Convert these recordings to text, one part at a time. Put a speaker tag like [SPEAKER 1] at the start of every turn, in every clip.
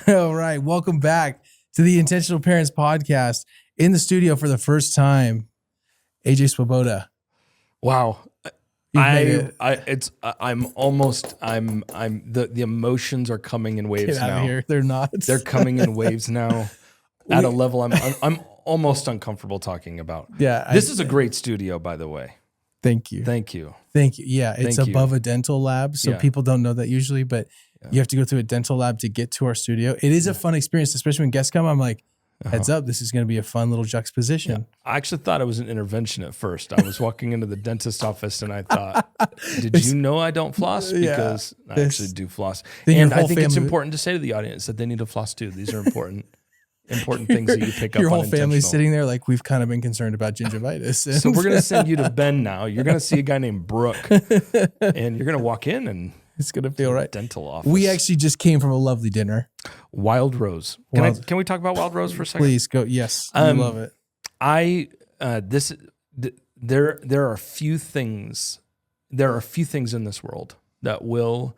[SPEAKER 1] All right. Welcome back to the Intentional Parents Podcast. In the studio for the first time, AJ Swoboda.
[SPEAKER 2] Wow.
[SPEAKER 1] The
[SPEAKER 2] emotions are coming in waves
[SPEAKER 1] Get out
[SPEAKER 2] now.
[SPEAKER 1] of here. They're not.
[SPEAKER 2] They're coming in waves now at a level I'm almost uncomfortable talking about.
[SPEAKER 1] Yeah.
[SPEAKER 2] This is a great studio, by the way.
[SPEAKER 1] Thank you.
[SPEAKER 2] Thank you.
[SPEAKER 1] Thank you. Yeah. It's
[SPEAKER 2] Thank
[SPEAKER 1] above
[SPEAKER 2] you.
[SPEAKER 1] a dental lab. So
[SPEAKER 2] Yeah.
[SPEAKER 1] people don't know that usually, but
[SPEAKER 2] Yeah.
[SPEAKER 1] you have to go through a dental lab to get to our studio. It is a fun experience, especially when guests come. I'm like, heads up, this is going to be a fun little juxtaposition.
[SPEAKER 2] I actually thought it was an intervention at first. I was walking into the dentist office and I thought, did you know I don't floss? Because I actually do floss. And I think it's important to say to the audience that they need to floss too. These are important things that you pick up on.
[SPEAKER 1] Your whole family's sitting there like, we've kind of been concerned about gingivitis.
[SPEAKER 2] So we're going to send you to Ben now. You're going to see a guy named Brook and you're going to walk in and
[SPEAKER 1] it's going to feel right.
[SPEAKER 2] Dental office.
[SPEAKER 1] We actually just came from a lovely dinner.
[SPEAKER 2] Wild Rose. Can we talk about Wild Rose for a second?
[SPEAKER 1] Please go. Yes. I love it.
[SPEAKER 2] There are few things in this world that will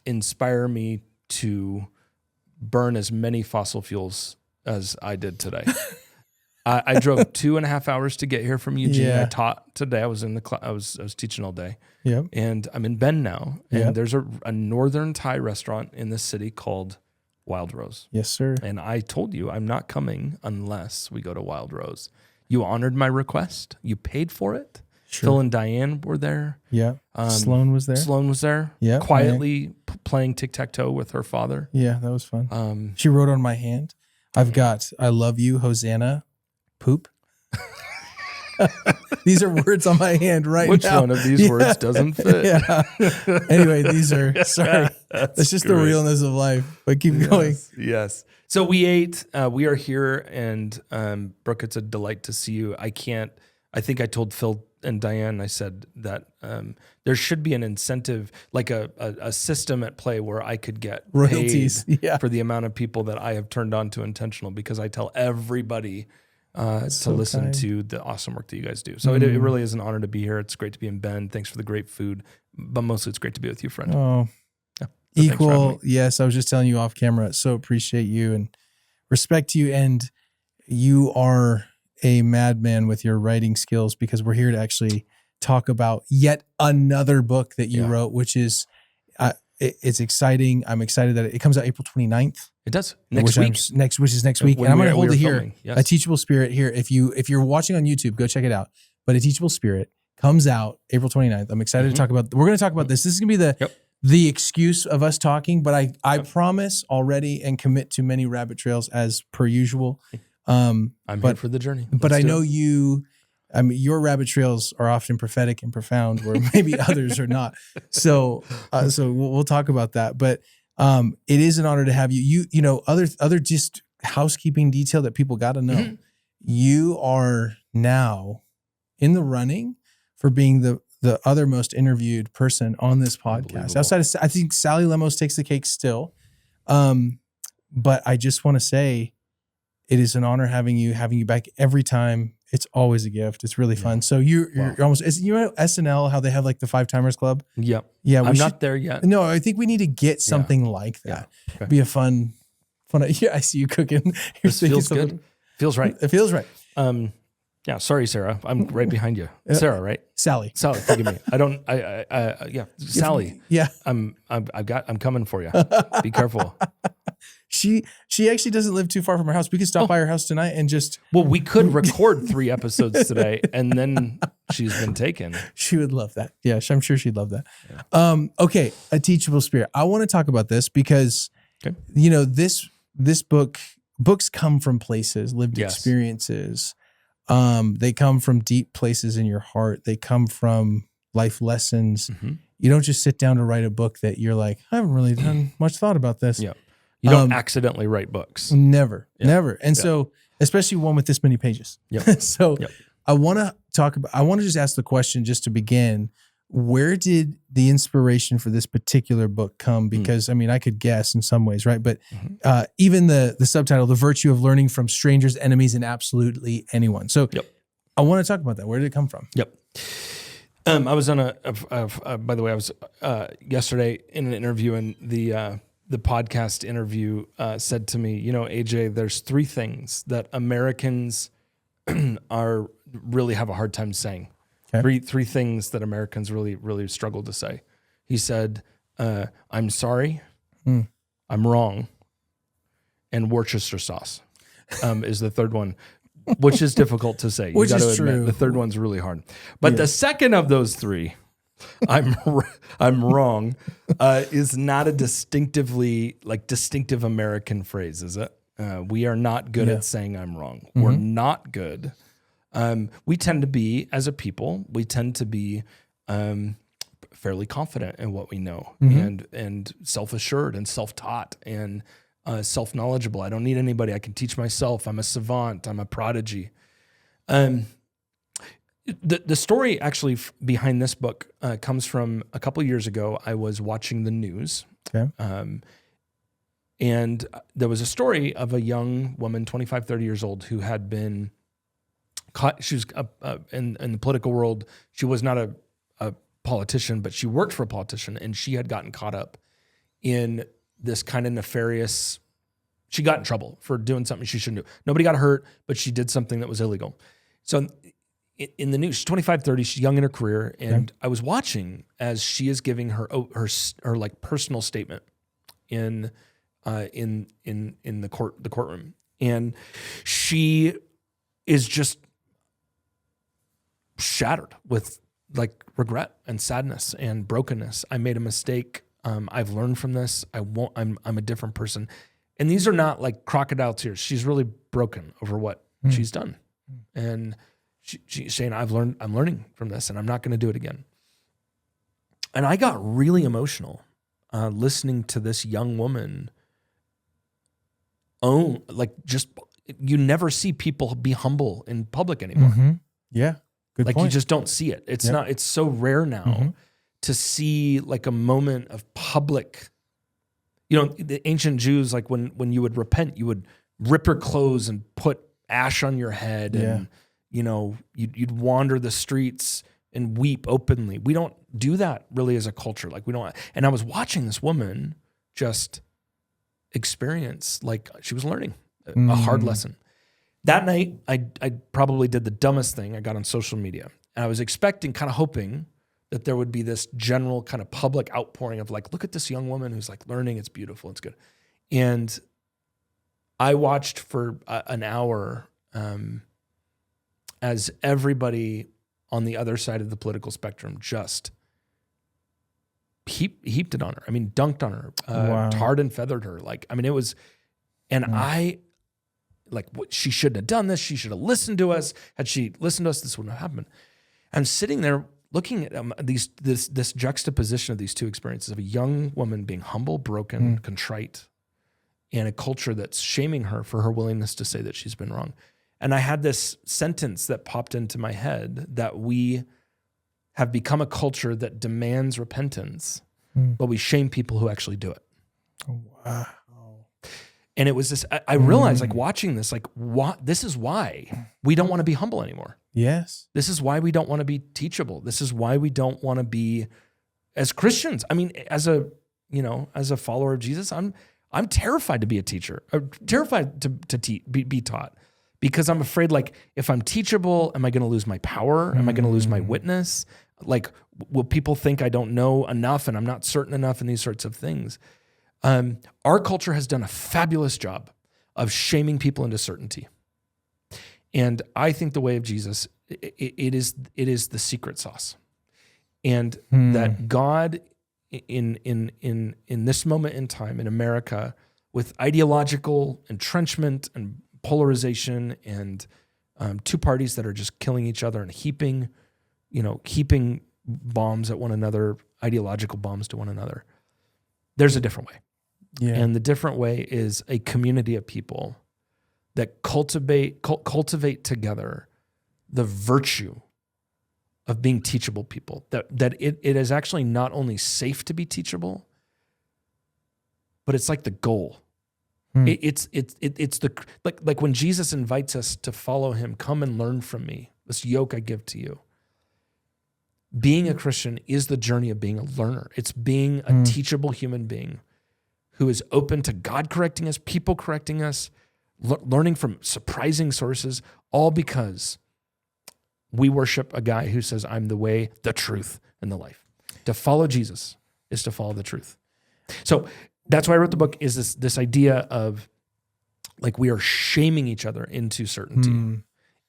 [SPEAKER 2] inspire me to burn as many fossil fuels as I did today. I drove 2.5 hours to get here from Eugene.
[SPEAKER 1] Yeah.
[SPEAKER 2] I taught today. I was in the class. I was teaching all day.
[SPEAKER 1] Yep.
[SPEAKER 2] And I'm in Bend now. And
[SPEAKER 1] Yep.
[SPEAKER 2] there's a northern Thai restaurant in this city called Wild Rose.
[SPEAKER 1] Yes, sir.
[SPEAKER 2] And I told you I'm not coming unless we go to Wild Rose. You honored my request. You paid for it.
[SPEAKER 1] Sure.
[SPEAKER 2] Phil and Diane were there.
[SPEAKER 1] Yeah. Sloan was there.
[SPEAKER 2] Sloan was there.
[SPEAKER 1] Yeah.
[SPEAKER 2] Quietly playing tic-tac-toe with her father.
[SPEAKER 1] Yeah, that was fun. She wrote on my hand, I've got, I love you, Hosanna, poop. These are words on my hand right
[SPEAKER 2] Which
[SPEAKER 1] now.
[SPEAKER 2] one of these words doesn't fit?
[SPEAKER 1] Yeah. Anyway, these are, sorry. That's just the realness of life. But keep going.
[SPEAKER 2] Yes. So we ate. We are here. And Brooke, it's a delight to see you. I think I told Phil and Diane, I said that there should be an incentive, like a system at play where I could get
[SPEAKER 1] royalties
[SPEAKER 2] for the amount of people that I have turned on to Intentional, because I tell everybody to listen to the awesome work that you guys do. So it really is an honor to be here. It's great to be in Bend. Thanks for the great food, but mostly it's great to be with you, friend.
[SPEAKER 1] Oh,
[SPEAKER 2] yeah.
[SPEAKER 1] Equal. Yes. I was just telling you off camera. So appreciate you and respect you. And you are a madman with your writing skills, because we're here to actually talk about yet another book that you wrote, which is, it's exciting. I'm excited that it comes out April 29th.
[SPEAKER 2] It does. Next week.
[SPEAKER 1] Which is next week. And I'm going to hold it here.
[SPEAKER 2] Yes.
[SPEAKER 1] A Teachable Spirit here. If you're watching on YouTube, go check it out. But A Teachable Spirit comes out April 29th. I'm excited to talk about, we're going to talk about this. This is going to be the excuse of us talking, but I promise already and commit to many rabbit trails as per usual.
[SPEAKER 2] I'm here for the journey.
[SPEAKER 1] But I know your rabbit trails are often prophetic and profound, where maybe others are not. So we'll talk about that. But it is an honor to have you. You know, other just housekeeping detail that people got to know. Mm-hmm. You are now in the running for being the other most interviewed person on this podcast. Outside of, I think Sally Lemos takes the cake still. But I just want to say, it is an honor having you back every time. It's always a gift. It's really fun. So you're almost, you know, SNL, how they have like the 5-timers club.
[SPEAKER 2] Yep.
[SPEAKER 1] Yeah.
[SPEAKER 2] I'm not there yet.
[SPEAKER 1] No, I think we need to get something like that. Yeah. Okay. Be a fun. Yeah. I see you cooking.
[SPEAKER 2] This feels good. Feels right.
[SPEAKER 1] It feels right.
[SPEAKER 2] Yeah. Sorry, Sarah. I'm right behind you. Sarah, right?
[SPEAKER 1] Sally.
[SPEAKER 2] Forgive me. Sally.
[SPEAKER 1] Yeah.
[SPEAKER 2] I'm coming for you. Be careful.
[SPEAKER 1] She actually doesn't live too far from her house. We could stop by her house tonight and just.
[SPEAKER 2] Well, we could record 3 episodes today, and then she's been taken.
[SPEAKER 1] She would love that. Yeah, I'm sure she'd love that. Yeah. Okay, A Teachable Spirit. I want to talk about this because, you know, books come from places, lived experiences. They come from deep places in your heart. They come from life lessons. Mm-hmm. You don't just sit down to write a book that you're like, I haven't really done much thought about this.
[SPEAKER 2] Yeah. You don't accidentally write books.
[SPEAKER 1] Never. And so, especially one with this many pages.
[SPEAKER 2] Yep.
[SPEAKER 1] So I want to just ask the question just to begin, where did the inspiration for this particular book come? Because I mean, I could guess in some ways, right? But even the subtitle, The Virtue of Learning from Strangers, Enemies, and Absolutely Anyone. So I want to talk about that. Where did it come from?
[SPEAKER 2] Yep. I was on by the way, I was yesterday in an interview, and the podcast interview said to me, AJ, there's 3 things that Americans really have a hard time saying.
[SPEAKER 1] Okay.
[SPEAKER 2] Three things that Americans really, really struggle to say. He said, I'm sorry, I'm wrong, and Worcester sauce is the third one, which is difficult to say.
[SPEAKER 1] Which
[SPEAKER 2] you
[SPEAKER 1] is true.
[SPEAKER 2] The third one's really hard. But the second of those 3, I'm wrong, is not a distinctive American phrase, is it? We are not good at saying I'm wrong. Mm-hmm. We're not good. We tend to be, as a people, fairly confident in what we know, and self-assured and self-taught and self-knowledgeable. I don't need anybody. I can teach myself. I'm a savant. I'm a prodigy. The story actually behind this book comes from a couple of years ago. I was watching the news, and there was a story of a young woman, 25, 30 years old, who had been caught. She was in the political world. She was not a politician, but she worked for a politician, and she had gotten caught up in this kind of nefarious. She got in trouble for doing something she shouldn't do. Nobody got hurt, but she did something that was illegal. So in the news, she's 25, 30, she's young in her career, and I was watching as she is giving her like personal statement in the courtroom, and she is just shattered with like regret and sadness and brokenness. I made a mistake. I've learned from this. I'm a different person. And these are not like crocodile tears. She's really broken over what she's done. And she's saying, I'm learning from this, and I'm not going to do it again. And I got really emotional listening to this young woman you never see people be humble in public anymore.
[SPEAKER 1] Mm-hmm. Yeah. Good point.
[SPEAKER 2] You just don't see it. It's so rare now to see like a moment of public. The ancient Jews, like when you would repent, you would rip your clothes and put ash on your head, and you'd wander the streets and weep openly. We don't do that really as a culture. Like we don't. And I was watching this woman just experience like she was learning a hard lesson. That night, I probably did the dumbest thing. I got on social media, and I was expecting, kind of hoping that there would be this general kind of public outpouring of like, look at this young woman who's like learning. It's beautiful. It's good. And I watched for an hour as everybody on the other side of the political spectrum just heaped it on her. I mean, dunked on her, tarred and feathered her. It was, and I, like, she shouldn't have done this. She should have listened to us. Had she listened to us, this wouldn't have happened. I'm sitting there looking at this juxtaposition of these two experiences of a young woman being humble, broken, contrite, and a culture that's shaming her for her willingness to say that she's been wrong. And I had this sentence that popped into my head that we have become a culture that demands repentance, but we shame people who actually do it.
[SPEAKER 1] Oh, wow.
[SPEAKER 2] And it was this, I realized like watching this, like this is why we don't want to be humble anymore.
[SPEAKER 1] Yes.
[SPEAKER 2] This is why we don't want to be teachable. This is why we don't want to be, as Christians, I mean, as a follower of Jesus, I'm terrified to be a teacher. I'm terrified to be taught, because I'm afraid, like, if I'm teachable, am I going to lose my power? Am I going to lose my witness? Like, will people think I don't know enough and I'm not certain enough, and these sorts of things? Our culture has done a fabulous job of shaming people into certainty. And I think the way of Jesus, it is the secret sauce. And that God in this moment in time in America, with ideological entrenchment and polarization and two parties that are just killing each other and heaping bombs at one another, ideological bombs to one another, there's a different way. Yeah. And the different way is a community of people that cultivate together the virtue of being teachable people. That it is actually not only safe to be teachable, but it's like the goal. It's the like when Jesus invites us to follow him, come and learn from me. This yoke I give to you. Being a Christian is the journey of being a learner. It's being a teachable human being who is open to God correcting us, people correcting us, learning from surprising sources, all because we worship a guy who says, I'm the way, the truth, and the life. To follow Jesus is to follow the truth. So that's why I wrote the book, is this idea of like we are shaming each other into certainty.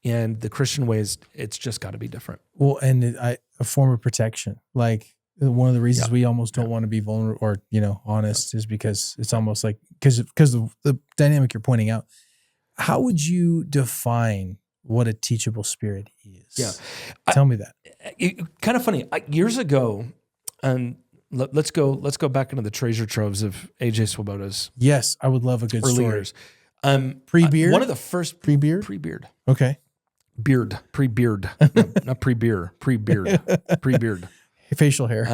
[SPEAKER 2] And the Christian way is, it's just got to be different.
[SPEAKER 1] Well, and a form of protection. Like one of the reasons we almost don't want to be vulnerable or, honest is because it's almost like, because the dynamic you're pointing out. How would you define what a teachable spirit is?
[SPEAKER 2] Yeah.
[SPEAKER 1] Tell me that.
[SPEAKER 2] Kind of funny. Years ago, let's go back into the treasure troves of AJ Swoboda's.
[SPEAKER 1] Yes, I would love a good
[SPEAKER 2] early
[SPEAKER 1] story.
[SPEAKER 2] Years.
[SPEAKER 1] Pre-beard?
[SPEAKER 2] One of the first
[SPEAKER 1] Pre-beard?
[SPEAKER 2] Pre-beard.
[SPEAKER 1] Okay.
[SPEAKER 2] Beard. Pre-beard. No, not pre-beer. Pre-beard. Pre-beard.
[SPEAKER 1] Facial hair.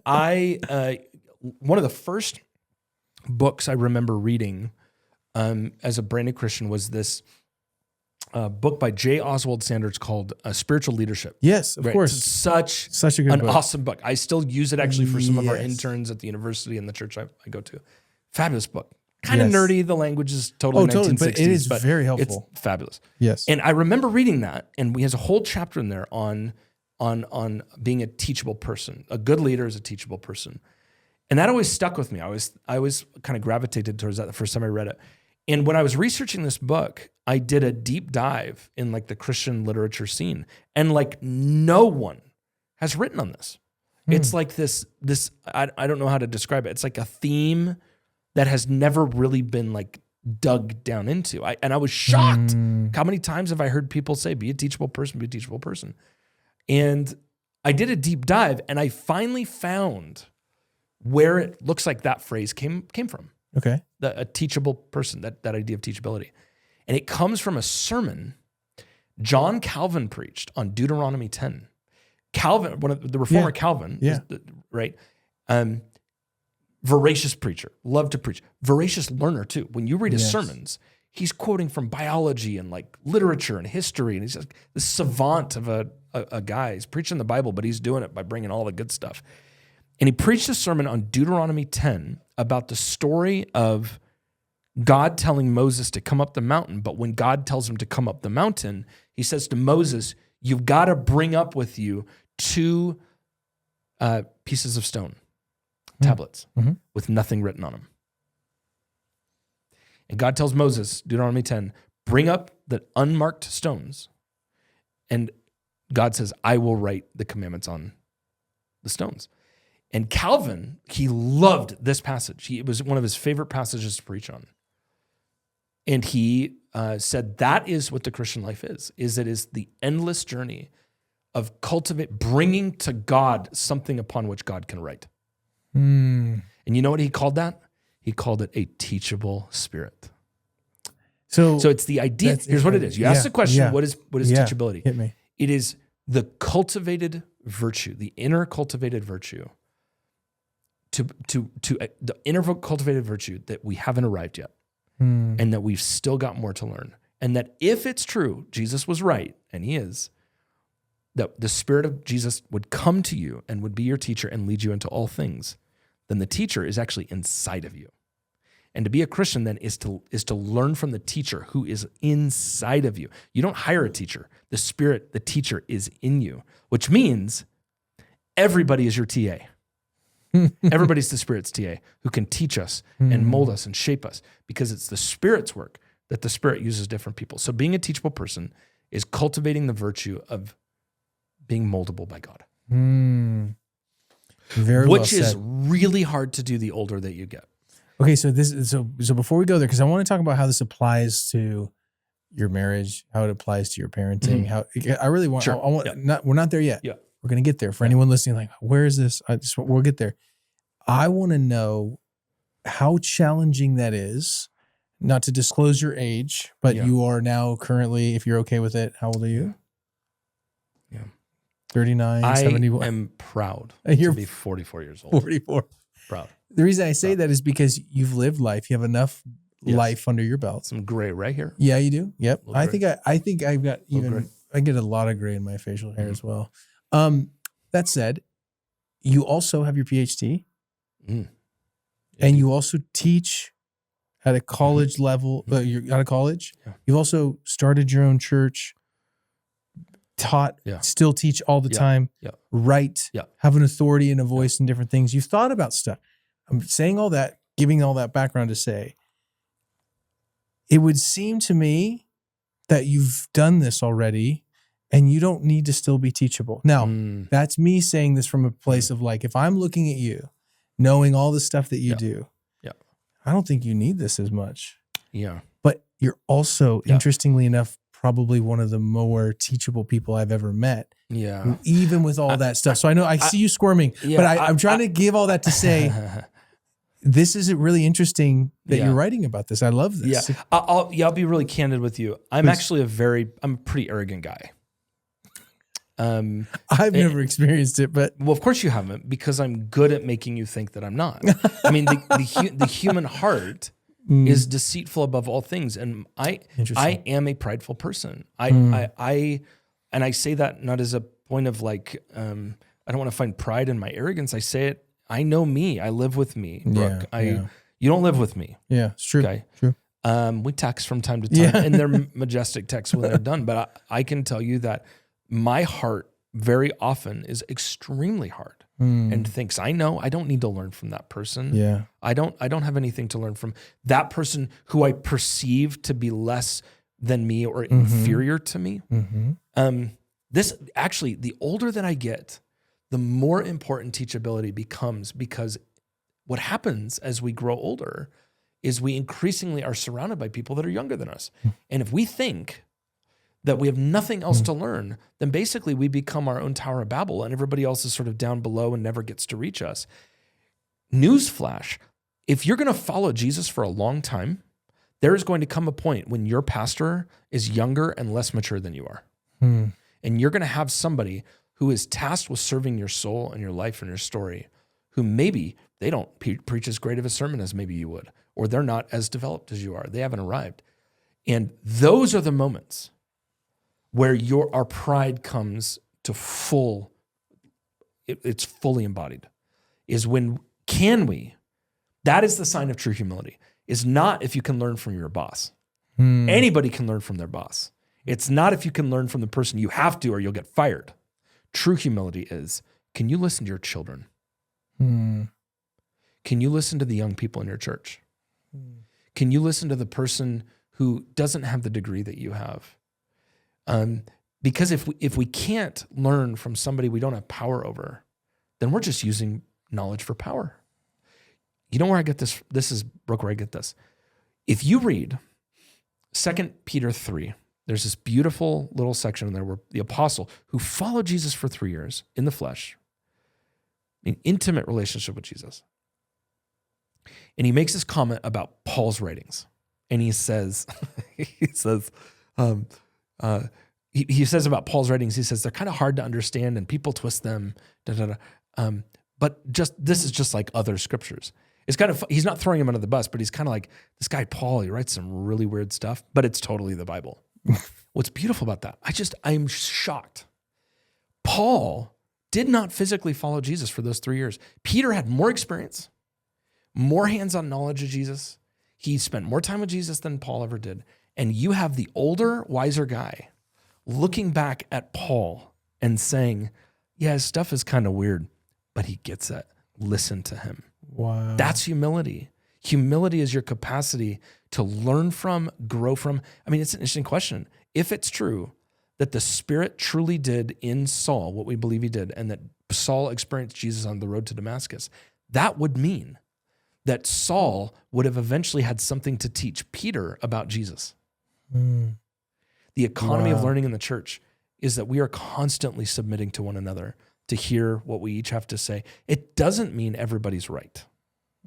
[SPEAKER 2] One of the first books I remember reading as a brand new Christian was this book by J. Oswald Sanders called Spiritual Leadership.
[SPEAKER 1] Yes, of course.
[SPEAKER 2] It's such
[SPEAKER 1] a good book.
[SPEAKER 2] Awesome book. I still use it actually for some of our interns at the university and the church I go to. Fabulous book. Kind of nerdy. The language is totally 1960s.
[SPEAKER 1] But it is very helpful.
[SPEAKER 2] It's fabulous.
[SPEAKER 1] Yes.
[SPEAKER 2] And I remember reading that, and he has a whole chapter in there on being a teachable person. A good leader is a teachable person. And that always stuck with me. I was kind of gravitated towards that the first time I read it. And when I was researching this book, I did a deep dive in like the Christian literature scene, and like no one has written on this. It's like this I don't know how to describe it. It's like a theme that has never really been like dug down into. And I was shocked. How many times have I heard people say, be a teachable person, be a teachable person? And I did a deep dive, and I finally found where it looks like that phrase came from.
[SPEAKER 1] Okay.
[SPEAKER 2] A teachable person, that idea of teachability. And it comes from a sermon John Calvin preached on Deuteronomy 10. Calvin, one of the reformer Calvin, right? Voracious preacher, loved to preach. Voracious learner too. When you read his sermons, he's quoting from biology and like literature and history, and he's like this savant of a guy. He's preaching the Bible, but he's doing it by bringing all the good stuff. And he preached a sermon on Deuteronomy 10 about the story of God telling Moses to come up the mountain. But when God tells him to come up the mountain, he says to Moses, you've got to bring up with you 2 pieces of stone, tablets, with nothing written on them. And God tells Moses, Deuteronomy 10, bring up the unmarked stones. And God says, I will write the commandments on the stones. And Calvin, he loved this passage. It was one of his favorite passages to preach on. And he said that is what the Christian life is it is the endless journey of bringing to God something upon which God can write. And you know what he called that? He called it a teachable spirit. So it's the idea. Here's what it is. You ask the question, what is teachability?
[SPEAKER 1] Hit me.
[SPEAKER 2] It is the cultivated virtue, the inner cultivated virtue, the inner cultivated virtue that we haven't arrived yet, and that we've still got more to learn. And that if it's true, Jesus was right, and he is, that the Spirit of Jesus would come to you and would be your teacher and lead you into all things, then the teacher is actually inside of you. And to be a Christian then is to learn from the teacher who is inside of you. You don't hire a teacher. The Spirit, the teacher, is in you, which means everybody is your TA. Everybody's the Spirit's TA who can teach us and mold us and shape us, because it's the Spirit's work that the Spirit uses different people. So being a teachable person is cultivating the virtue of being moldable by God.
[SPEAKER 1] Very well said.
[SPEAKER 2] Which is really hard to do the older that you get.
[SPEAKER 1] Okay, so before we go there, because I want to talk about how this applies to your marriage, how it applies to your parenting. How I really want.
[SPEAKER 2] Sure.
[SPEAKER 1] We're not there yet.
[SPEAKER 2] Yeah,
[SPEAKER 1] we're gonna get there. For anyone listening, like, where is this? We'll get there. I want to know how challenging that is. Not to disclose your age, but you are now currently, if you're okay with it, how old are you?
[SPEAKER 2] Yeah.
[SPEAKER 1] 39, 71.
[SPEAKER 2] I am proud to be 44 years old.
[SPEAKER 1] 44.
[SPEAKER 2] Proud.
[SPEAKER 1] The reason I say that is because you've lived life. You have enough life under your belt.
[SPEAKER 2] Some gray right here.
[SPEAKER 1] Yeah, you do. Yep. I think I've got I get a lot of gray in my facial hair as well. That said, you also have your PhD.
[SPEAKER 2] Yeah.
[SPEAKER 1] And you also teach at a college level. You're out of college.
[SPEAKER 2] Yeah.
[SPEAKER 1] You've also started your own church, taught, still teach all the time, write, have an authority and a voice in different things. You've thought about stuff. I'm saying all that, giving all that background to say, it would seem to me that you've done this already and you don't need to still be teachable. Now, that's me saying this from a place of like, if I'm looking at you, knowing all the stuff that you do, I don't think you need this as much.
[SPEAKER 2] Yeah.
[SPEAKER 1] But you're also, interestingly enough, probably one of the more teachable people I've ever met.
[SPEAKER 2] Yeah.
[SPEAKER 1] Even with all that stuff. So I know I see you squirming, but I'm trying to give all that to say, this is really interesting that you're writing about this. I love this.
[SPEAKER 2] Yeah. I'll be really candid with you. I'm actually I'm a pretty arrogant guy.
[SPEAKER 1] I've never experienced it, but
[SPEAKER 2] well, of course you haven't, because I'm good at making you think that I'm not. I mean, the human heart is deceitful above all things, and I am a prideful person. I say that not as a point of like I don't want to find pride in my arrogance. I say it. I know me. I live with me, Brook. You don't live with me.
[SPEAKER 1] Yeah, it's true.
[SPEAKER 2] Okay.
[SPEAKER 1] True.
[SPEAKER 2] We text from time to time, and they're majestic texts when they're done. But I can tell you that my heart very often is extremely hard and thinks, I know I don't need to learn from that person.
[SPEAKER 1] Yeah.
[SPEAKER 2] I don't have anything to learn from that person who I perceive to be less than me or inferior to me. This actually, the older that I get, the more important teachability becomes, because what happens as we grow older is we increasingly are surrounded by people that are younger than us. And if we think that we have nothing else to learn, then basically we become our own Tower of Babel and everybody else is sort of down below and never gets to reach us. Newsflash, if you're going to follow Jesus for a long time, there is going to come a point when your pastor is younger and less mature than you are. And you're going to have somebody who is tasked with serving your soul and your life and your story, who maybe they don't preach as great of a sermon as maybe you would, or they're not as developed as you are. They haven't arrived. And those are the moments where our pride comes to it's fully embodied, is when that is the sign of true humility, is not if you can learn from your boss. Anybody can learn from their boss. It's not if you can learn from the person you have to or you'll get fired. True humility is, can you listen to your children? Can you listen to the young people in your church? Can you listen to the person who doesn't have the degree that you have? Because if we can't learn from somebody we don't have power over, then we're just using knowledge for power. You know where I get this? This is, Brook, where I get this. If you read 2 Peter 3, there's this beautiful little section in there where the apostle, who followed Jesus for 3 years in the flesh, an intimate relationship with Jesus, and he makes this comment about Paul's writings. And he says, he says about Paul's writings, he says, they're kind of hard to understand and people twist them, but this is just like other scriptures. It's kind of, he's not throwing him under the bus, but he's kind of like, this guy Paul, he writes some really weird stuff, but it's totally the Bible. What's beautiful about that? I'm shocked. Paul did not physically follow Jesus for those 3 years. Peter had more experience, more hands-on knowledge of Jesus. He spent more time with Jesus than Paul ever did. And you have the older, wiser guy looking back at Paul and saying, yeah, his stuff is kind of weird, but he gets it. Listen to him.
[SPEAKER 1] Wow.
[SPEAKER 2] That's humility. Humility is your capacity to learn from, grow from. I mean, it's an interesting question. If it's true that the Spirit truly did in Saul what we believe he did, and that Saul experienced Jesus on the road to Damascus, that would mean that Saul would have eventually had something to teach Peter about Jesus. The economy of learning in the church is that we are constantly submitting to one another to hear what we each have to say. It doesn't mean everybody's right.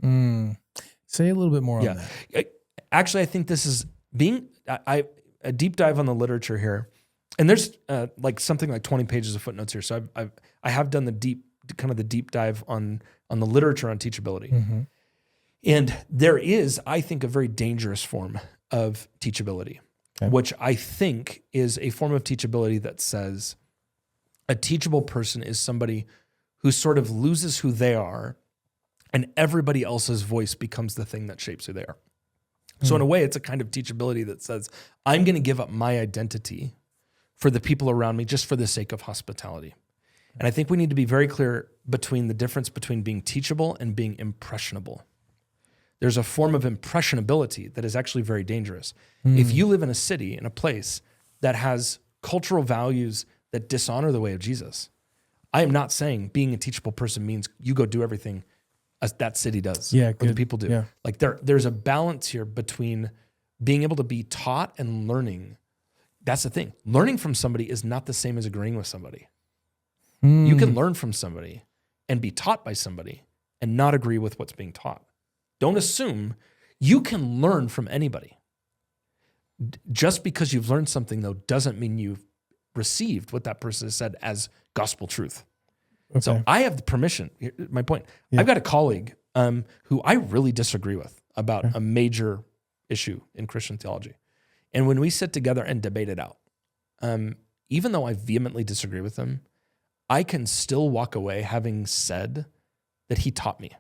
[SPEAKER 1] Say a little bit more on that.
[SPEAKER 2] Actually, I think this is a deep dive on the literature here. And there's like something like 20 pages of footnotes here. So I have done the deep dive on the literature on teachability. And there is, I think, a very dangerous form of teachability, which I think is a form of teachability that says a teachable person is somebody who sort of loses who they are and everybody else's voice becomes the thing that shapes who they are. So in a way, it's a kind of teachability that says, I'm going to give up my identity for the people around me just for the sake of hospitality. And I think we need to be very clear between the difference between being teachable and being impressionable. There's a form of impressionability that is actually very dangerous. If you live in a city, in a place that has cultural values that dishonor the way of Jesus, I am not saying being a teachable person means you go do everything as that city does, or the people do.
[SPEAKER 1] Yeah.
[SPEAKER 2] Like there's a balance here between being able to be taught and learning. That's the thing. Learning from somebody is not the same as agreeing with somebody. You can learn from somebody and be taught by somebody and not agree with what's being taught. Don't assume you can learn from anybody. Just because you've learned something, though, doesn't mean you've received what that person has said as gospel truth. Okay. So I have the permission. My point, I've got a colleague who I really disagree with about a major issue in Christian theology. And when we sit together and debate it out, even though I vehemently disagree with him, I can still walk away having said that he taught me,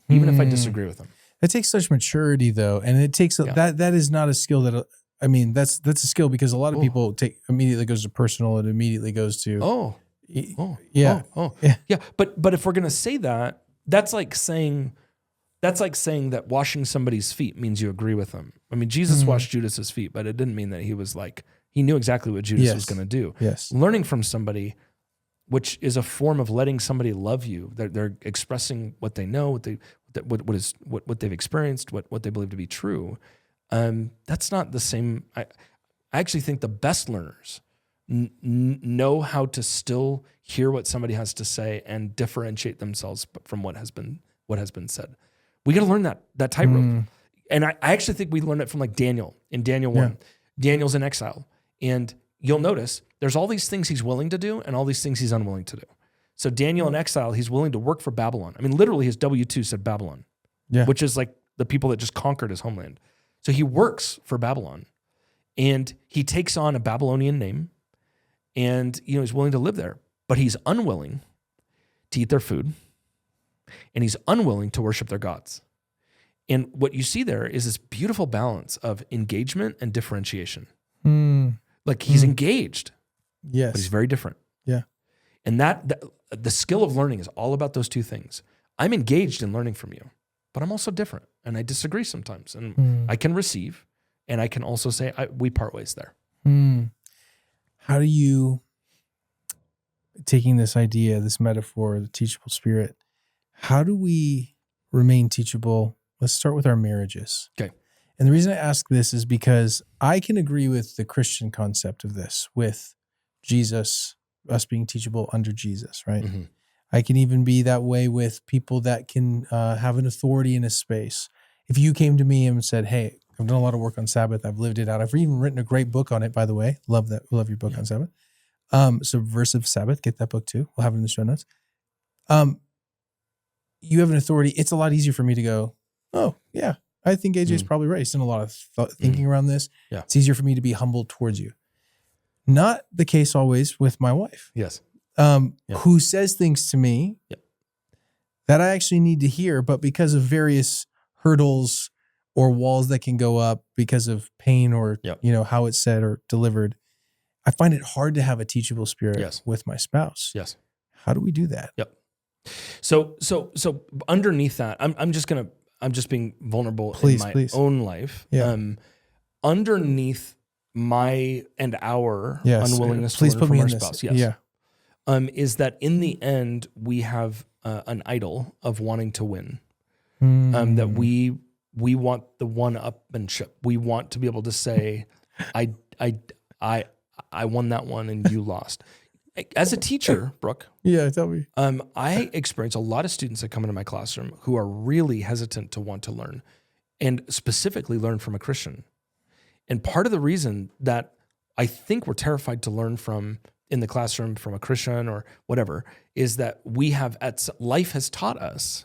[SPEAKER 2] even if I disagree with him.
[SPEAKER 1] It takes such maturity, though, and it takes that is not a skill that that's a skill, because a lot of people immediately goes to personal, and immediately goes to yeah.
[SPEAKER 2] But if we're gonna say that, that's like saying that washing somebody's feet means you agree with them. I mean, Jesus washed Judas's feet, but it didn't mean that he was like, he knew exactly what Judas was gonna do.
[SPEAKER 1] Yes.
[SPEAKER 2] Learning from somebody, which is a form of letting somebody love you. They're expressing what they know, what they've experienced, what they believe to be true. That's not the same. I actually think the best learners know how to still hear what somebody has to say and differentiate themselves from what has been said. We got to learn that tightrope. And I actually think we learn it from like Daniel in Daniel 1. Daniel's in exile, and you'll notice there's all these things he's willing to do and all these things he's unwilling to do. So Daniel in exile, he's willing to work for Babylon. I mean, literally his W-2 said Babylon, which is like the people that just conquered his homeland. So he works for Babylon, and he takes on a Babylonian name, and he's willing to live there, but he's unwilling to eat their food, and he's unwilling to worship their gods. And what you see there is this beautiful balance of engagement and differentiation. Like he's engaged, but he's very different.
[SPEAKER 1] Yeah.
[SPEAKER 2] And that the skill of learning is all about those two things. I'm engaged in learning from you, but I'm also different, and I disagree sometimes. And I can receive, and I can also say we part ways there.
[SPEAKER 1] How do you, taking this idea, this metaphor, the teachable spirit, how do we remain teachable? Let's start with our marriages.
[SPEAKER 2] Okay.
[SPEAKER 1] And the reason I ask this is because I can agree with the Christian concept of this, with Jesus, us being teachable under Jesus, right? I can even be that way with people that can have an authority in a space. If you came to me and said, hey, I've done a lot of work on Sabbath, I've lived it out. I've even written a great book on it, by the way. Love your book on Sabbath. Subversive Sabbath, get that book too. We'll have it in the show notes. You have an authority. It's a lot easier for me to go, oh, yeah, I think AJ's probably right. He's done a lot of thinking around this. Yeah. It's easier for me to be humble towards you. Not the case always with my wife.
[SPEAKER 2] Yes.
[SPEAKER 1] Who says things to me that I actually need to hear, but because of various hurdles or walls that can go up because of pain or how it's said or delivered, I find it hard to have a teachable spirit with my spouse.
[SPEAKER 2] Yes.
[SPEAKER 1] How do we do that?
[SPEAKER 2] Yep. So underneath that, I'm just being vulnerable in my own life. Yeah. Underneath my and our unwillingness to learn from our spouse. Yes. Yeah. Is that in the end we have an idol of wanting to win. That we want the one-upmanship. We want to be able to say, I won that one and you lost. As a teacher, Brook,
[SPEAKER 1] tell me.
[SPEAKER 2] I experience a lot of students that come into my classroom who are really hesitant to want to learn, and specifically learn from a Christian. And part of the reason that I think we're terrified to learn from in the classroom from a Christian or whatever is that life has taught us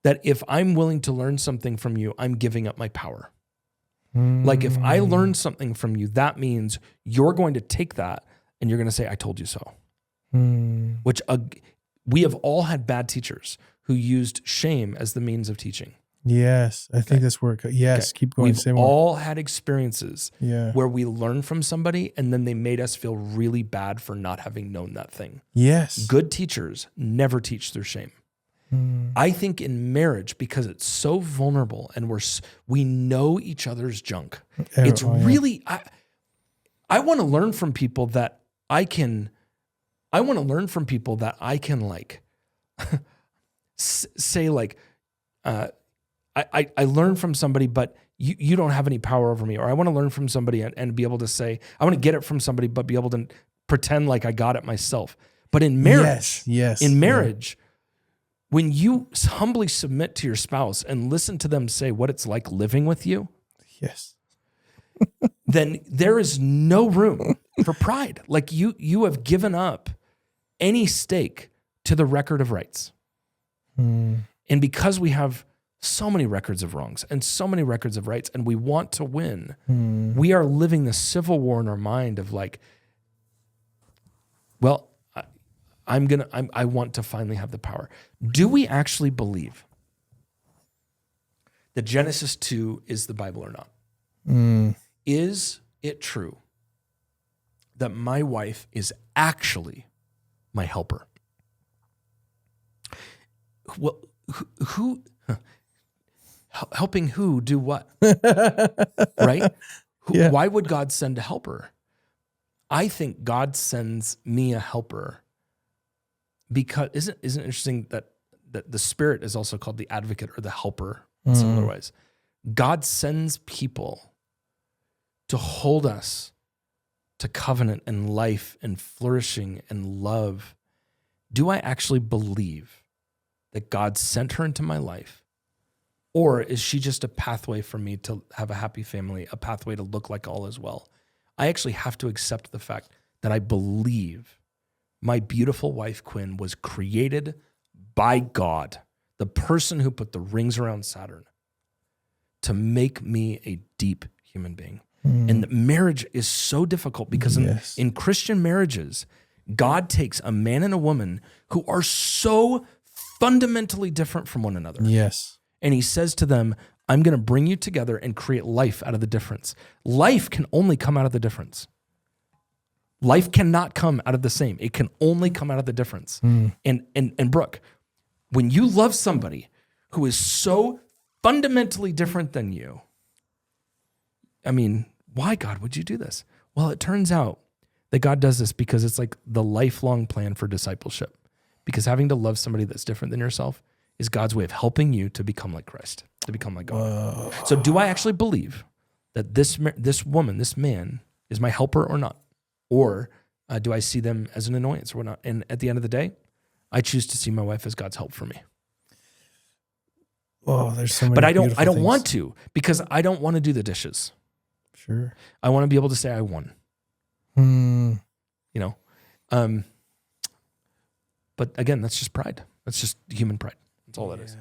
[SPEAKER 2] that if I'm willing to learn something from you, I'm giving up my power. Like if I learn something from you, that means you're going to take that and you're going to say, I told you so. Which we have all had bad teachers who used shame as the means of teaching.
[SPEAKER 1] Yes, I think that's where it goes. Yes, keep going.
[SPEAKER 2] We've
[SPEAKER 1] Say more.
[SPEAKER 2] all had experiences
[SPEAKER 1] Yeah.
[SPEAKER 2] where we learn from somebody and then they made us feel really bad for not having known that thing.
[SPEAKER 1] Yes.
[SPEAKER 2] Good teachers never teach through shame. I think in marriage, because it's so vulnerable and we know each other's junk, it's really, I want to learn from people that I can like say like, I learn from somebody, but you don't have any power over me. Or I want to learn from somebody and be able to say, I want to get it from somebody, but be able to pretend like I got it myself. But in marriage, when you humbly submit to your spouse and listen to them say what it's like living with you, then there is no room for pride. Like you have given up any stake to the record of rights. And because we have so many records of wrongs and so many records of rights, and we want to win, we are living the civil war in our mind of like, well, I want to finally have the power. Do we actually believe that Genesis 2 is the Bible or not? Is it true that my wife is actually my helper? Well, who helping who do what? Right? Why would God send a helper? I think God sends me a helper because isn't it interesting that the Spirit is also called the advocate or the helper in similar ways? God sends people to hold us to covenant and life and flourishing and love. Do I actually believe that God sent her into my life? Or is she just a pathway for me to have a happy family, a pathway to look like all is well? I actually have to accept the fact that I believe my beautiful wife, Quinn, was created by God, the person who put the rings around Saturn, to make me a deep human being. And marriage is so difficult because in Christian marriages, God takes a man and a woman who are so fundamentally different from one another.
[SPEAKER 1] Yes.
[SPEAKER 2] And he says to them, I'm going to bring you together and create life out of the difference. Life can only come out of the difference. Life cannot come out of the same. It can only come out of the difference. And Brooke, when you love somebody who is so fundamentally different than you, I mean, why, God, would you do this? Well, it turns out that God does this because it's like the lifelong plan for discipleship. Because having to love somebody that's different than yourself is God's way of helping you to become like Christ, to become like God. So do I actually believe that this woman, this man, is my helper or not? Or do I see them as an annoyance or not? And at the end of the day, I choose to see my wife as God's help for me.
[SPEAKER 1] Oh, there's so many.
[SPEAKER 2] But I don't
[SPEAKER 1] things.
[SPEAKER 2] want to, because I don't want to do the dishes.
[SPEAKER 1] Sure.
[SPEAKER 2] I want to be able to say I won. You know? But again, that's just pride. That's just human pride. That's all that is.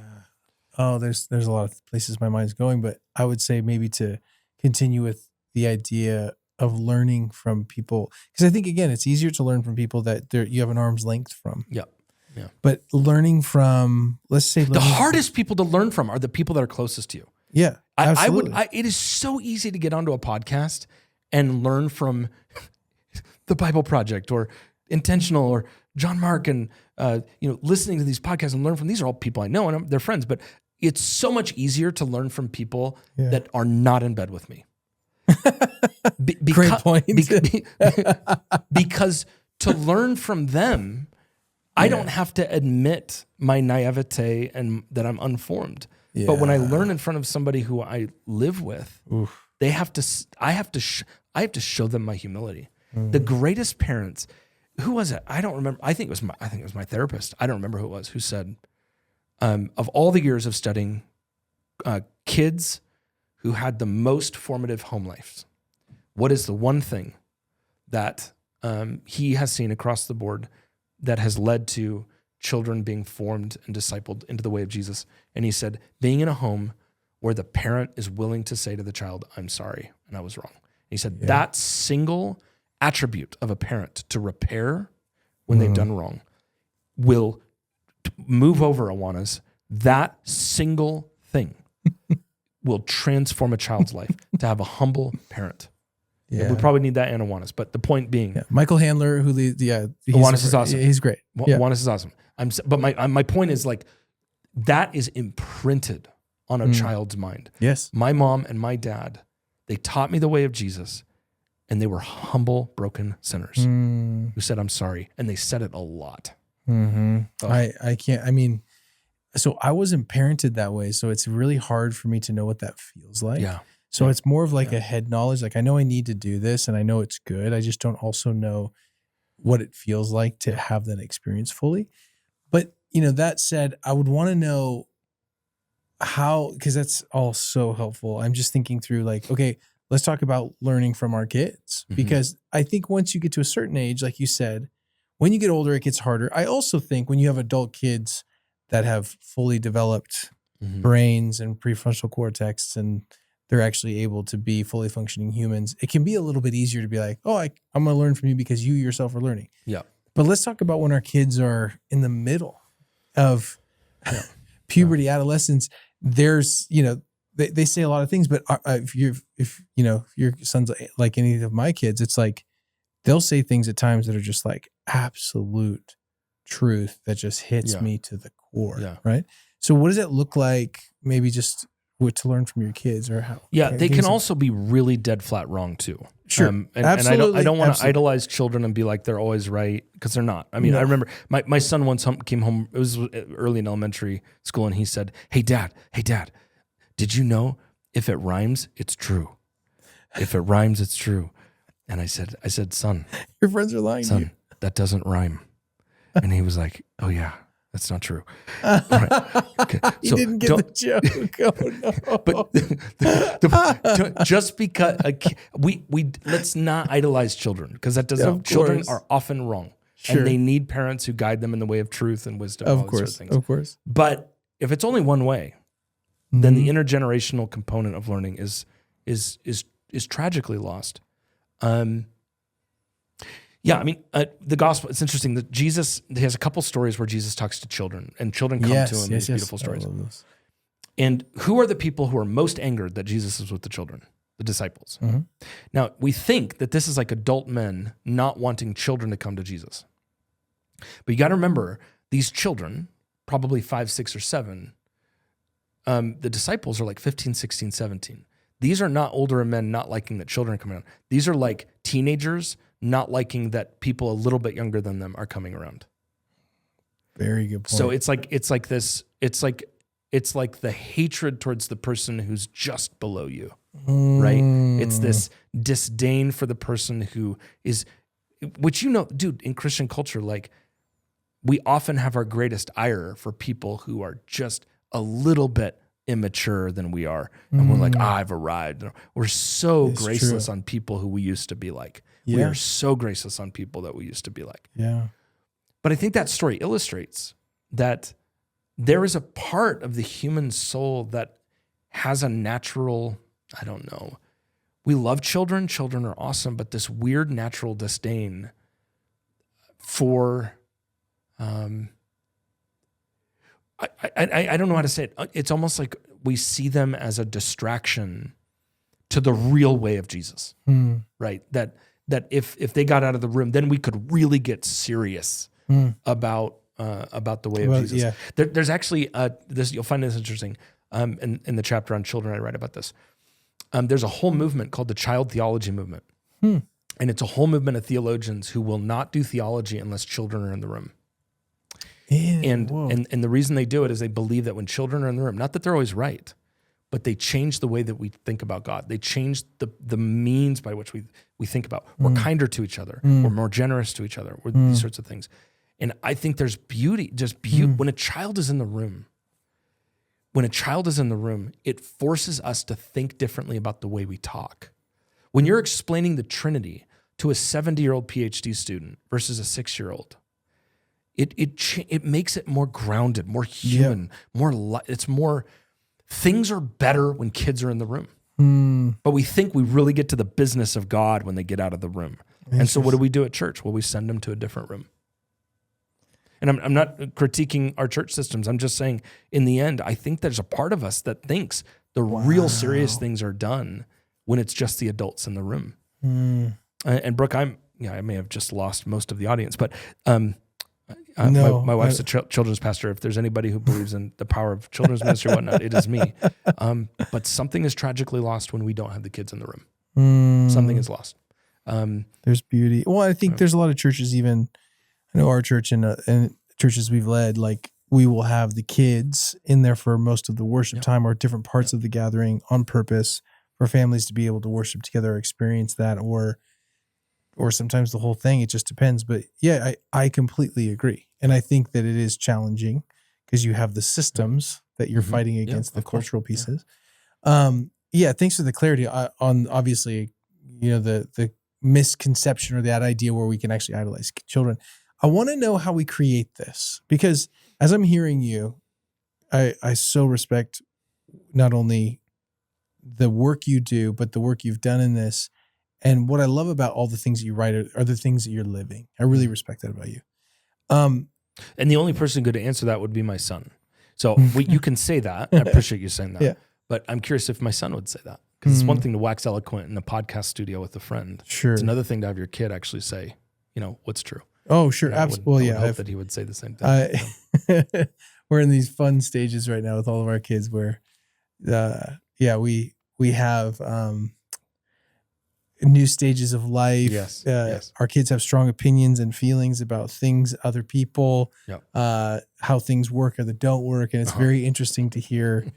[SPEAKER 1] Oh, there's a lot of places my mind's going, but I would say maybe to continue with the idea of learning from people, because I think, again, it's easier to learn from people that you have an arm's length from.
[SPEAKER 2] Yeah.
[SPEAKER 1] But learning from, let's say,
[SPEAKER 2] the hardest people to learn from are the people that are closest to you.
[SPEAKER 1] Yeah, absolutely.
[SPEAKER 2] It is so easy to get onto a podcast and learn from the Bible Project or Intentional or John Mark and listening to these podcasts and learn from these are all people I know and they're friends. But it's so much easier to learn from people that are not in bed with me.
[SPEAKER 1] Great point.
[SPEAKER 2] Because to learn from them, I don't have to admit my naivete and that I'm unformed. Yeah. But when I learn in front of somebody who I live with, I have to show them my humility. The greatest parents, who was it? I don't remember. I think it was my therapist. I don't remember who it was who said, of all the years of studying kids who had the most formative home lives, what is the one thing that he has seen across the board that has led to children being formed and discipled into the way of Jesus? And he said, being in a home where the parent is willing to say to the child, I'm sorry, and I was wrong. And he said, that single attribute of a parent to repair when they've done wrong will move over, Awanas. That single thing will transform a child's life to have a humble parent.
[SPEAKER 1] Yeah.
[SPEAKER 2] We probably need that in Awanas. But the point being,
[SPEAKER 1] Michael Handler, who leads,
[SPEAKER 2] Awanas is awesome.
[SPEAKER 1] He's great.
[SPEAKER 2] Awanas is awesome. But my point is like, that is imprinted on a child's mind.
[SPEAKER 1] Yes.
[SPEAKER 2] My mom and my dad, they taught me the way of Jesus, and they were humble, broken sinners who said, I'm sorry. And they said it a lot.
[SPEAKER 1] Mm-hmm.
[SPEAKER 2] Oh.
[SPEAKER 1] I can't, I mean, so I wasn't parented that way. So it's really hard for me to know what that feels like.
[SPEAKER 2] Yeah.
[SPEAKER 1] So it's more of like a head knowledge. Like I know I need to do this and I know it's good. I just don't also know what it feels like to have that experience fully. But, that said, I would want to know how, because that's all so helpful. I'm just thinking through like, okay, let's talk about learning from our kids, because I think once you get to a certain age, like you said, when you get older, it gets harder. I also think when you have adult kids that have fully developed brains and prefrontal cortex and they're actually able to be fully functioning humans, it can be a little bit easier to be like, oh, I'm going to learn from you because you yourself are learning. Yeah. But let's talk about when our kids are in the middle of puberty, adolescence. There's, they say a lot of things, but if your son's like any of my kids, it's like they'll say things at times that are just like absolute truth that just hits me to the core. Yeah. Right. So what does it look like? Maybe just what to learn from your kids or how?
[SPEAKER 2] Yeah. They can also be really dead flat wrong too.
[SPEAKER 1] Sure.
[SPEAKER 2] Absolutely. And I don't want to idolize children and be like, they're always right, because they're not. I mean, I remember my son once came home, it was early in elementary school, and he said, hey dad, did you know if it rhymes, it's true? If it rhymes, it's true. And I said, son,
[SPEAKER 1] your friends are lying to you.
[SPEAKER 2] That doesn't rhyme. And he was like, oh yeah, that's not true. Right. Okay.
[SPEAKER 1] He didn't get the joke. Oh no!
[SPEAKER 2] But just because we let's not idolize children, because that doesn't. Children are often wrong, and they need parents who guide them in the way of truth and wisdom. Of course, of course. But if it's only one way, then the intergenerational component of learning is tragically lost. Yeah, I mean, the gospel, it's interesting that Jesus, he has a couple stories where Jesus talks to children, and children come to him in these beautiful stories. And who are the people who are most angered that Jesus is with the children? The disciples. Now, we think that this is like adult men not wanting children to come to Jesus. But you got to remember, these children, probably 5, 6, or 7, the disciples are like 15, 16, 17. These are not older men not liking that children are coming around. These are like teenagers not liking that people a little bit younger than them are coming around.
[SPEAKER 1] Very good point.
[SPEAKER 2] So it's like the hatred towards the person who's just below you, right? It's this disdain for the person who is, which, dude, in Christian culture, like, we often have our greatest ire for people who are just a little bit immature than we are. And we're like, I've arrived. We're so graceless on people who we used to be like. Yeah. We are so graceless on people that we used to be like.
[SPEAKER 1] Yeah.
[SPEAKER 2] But I think that story illustrates that there is a part of the human soul that has a natural, I don't know, we love children. Children are awesome, but this weird natural disdain for, I don't know how to say it. It's almost like we see them as a distraction to the real way of Jesus, right? That if they got out of the room, then we could really get serious about the way of Jesus. Yeah. There's actually this, you'll find this interesting. In the chapter on children, I write about this. There's a whole movement called the child theology movement, and it's a whole movement of theologians who will not do theology unless children are in the room. And the reason they do it is they believe that when children are in the room, not that they're always right, but they change the way that we think about God. They change the means by which we think about. We're kinder to each other. We're more generous to each other. We're these sorts of things. And I think there's beauty, when a child is in the room. When a child is in the room, it forces us to think differently about the way we talk. When you're explaining the Trinity to a 70-year-old PhD student versus a 6-year-old, it makes it more grounded, more human, it's more. Things are better when kids are in the room. But we think we really get to the business of God when they get out of the room. And so what do we do at church? Well, we send them to a different room. And I'm not critiquing our church systems. I'm just saying, in the end, I think there's a part of us that thinks the real serious things are done when it's just the adults in the room. And Brooke, I may have just lost most of the audience, but
[SPEAKER 1] No,
[SPEAKER 2] my wife's a children's pastor. If there's anybody who believes in the power of children's ministry or whatnot, it is me. But something is tragically lost when we don't have the kids in the room. Something is lost.
[SPEAKER 1] There's beauty. Well, I think there's a lot of churches, even I know our church and churches we've led, like we will have the kids in there for most of the worship time or different parts of the gathering on purpose for families to be able to worship together or experience that, or sometimes the whole thing. It just depends. But yeah, I completely agree. And I think that it is challenging because you have the systems that you're fighting against, the cultural pieces. Thanks for the clarity on obviously, the misconception or that idea where we can actually idolize children. I want to know how we create this, because as I'm hearing you, I so respect not only the work you do, but the work you've done in this. And what I love about all the things that you write are the things that you're living. I really respect that about you.
[SPEAKER 2] And the only person good to answer that would be my son. So you can say that. I appreciate you saying that. Yeah. But I'm curious if my son would say that. Because it's one thing to wax eloquent in a podcast studio with a friend.
[SPEAKER 1] Sure.
[SPEAKER 2] It's another thing to have your kid actually say, what's true.
[SPEAKER 1] Oh, sure. Absolutely.
[SPEAKER 2] I would hope that he would say the same thing.
[SPEAKER 1] We're in these fun stages right now with all of our kids where, we have new stages of life.
[SPEAKER 2] Yes.
[SPEAKER 1] Our kids have strong opinions and feelings about things, other people, how things work or that don't work. And it's very interesting to hear.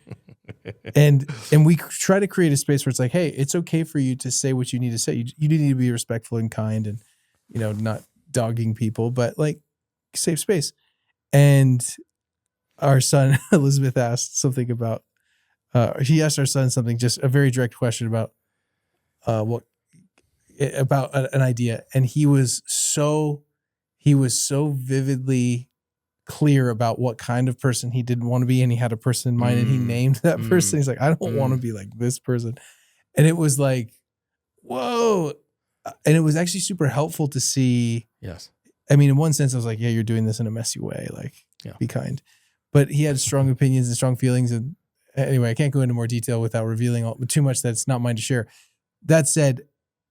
[SPEAKER 1] And we try to create a space where it's like, hey, it's okay for you to say what you need to say. You do need to be respectful and kind and, not dogging people, but like safe space. And our son, Elizabeth, asked something about, he asked our son something, just a very direct question about an idea. And he was so vividly clear about what kind of person he didn't want to be. And he had a person in mind and he named that person. He's like, I don't want to be like this person. And it was like, whoa. And it was actually super helpful to see.
[SPEAKER 2] Yes.
[SPEAKER 1] I mean, in one sense, I was like, yeah, you're doing this in a messy way. Like, be kind. But he had strong opinions and strong feelings. And anyway, I can't go into more detail without revealing too much that's not mine to share. That said,